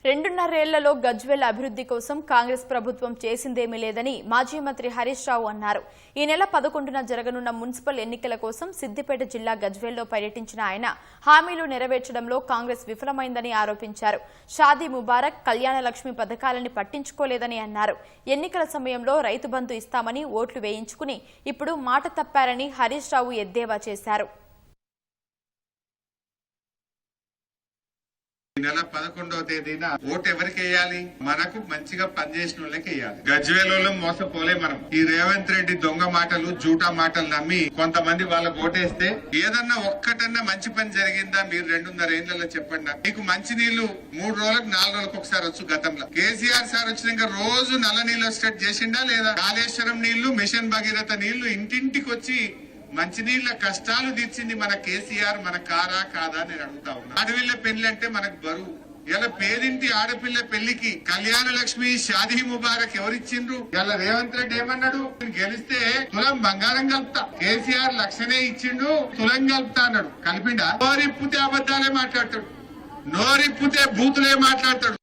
2.5 ఏళ్లలో గజ్వేల్ అభివృద్ధి కోసం కాంగ్రెస్ ప్రభుత్వం చేసిందేమీ లేదని మాజీ మంత్రి హరీష్ రావు అన్నారు. ఈ నెల 11న జరగనున్న మున్సిపల్ ఎన్నికల కోసం సిద్దిపేట జిల్లా గజ్వేల్లో పర్యటించిన ఆయన హామీలు నెరవేర్చడంలో కాంగ్రెస్ విఫలమైందని ఆరోపించారు. షాదీ ముబారక్, కళ్యాణ లక్ష్మి పథకాలని పట్టించుకోలేదని అన్నారు. ఎన్నికల సమయంలో రైతు బంధు ఇస్తామని ఓట్లు వేయించుకుని ఇప్పుడు మాట తప్పారని హరీష్ రావు ఎద్దేవా చేశారు. నెల 11వ తేదీన ఓటు ఎవరికి వేయాలి? మనకు మంచిగా పనిచేసిన వాళ్ళకి వేయాలి. గజ్వేలలో మోసపోలే మనం. ఈ రేవంత్ రెడ్డి దొంగ మాటలు, జూటా మాటలు నమ్మి కొంతమంది వాళ్ళకు ఓటేస్తే ఏదన్నా ఒక్కటన్నా మంచి పని జరిగిందా? మీరు 2.5 ఏళ్లలో చెప్పండి. మీకు మంచి నీళ్లు 3 రోజులకు 4 రోజులకు ఒకసారి వచ్చు. గతంలో కేసీఆర్ సార్ వచ్చినాక రోజు నల్ల నీళ్లు వచ్చేటట్టు చేసిండా లేదా? కాళేశ్వరం నీళ్లు, మిషన్ భగీరథ నీళ్లు ఇంటింటికి వచ్చి మంచినీళ్ల కష్టాలు తీర్చింది మన కేసీఆర్. మన కారా కాదా నేను అడుగుతా ఉన్నా. ఆడపిల్ల పెళ్లి అంటే మనకు బరువు. ఇలా పేదింటి ఆడపిల్ల పెళ్లికి కళ్యాణ లక్ష్మి, షాదీ ముబారక్ ఎవరిచ్చిండ్రు? ఇలా రేవంత్ రెడ్డి ఏమన్నాడు? గెలిస్తే తులం బంగారం కలుపుతా. కేసీఆర్ లక్షనే ఇచ్చిండు, తులం కలుపుతా అన్నాడు. కలిపిండా? నోరిప్పితే అబద్దాలే మాట్లాడతాడు, నోరిప్పితే బూతులే మాట్లాడతాడు.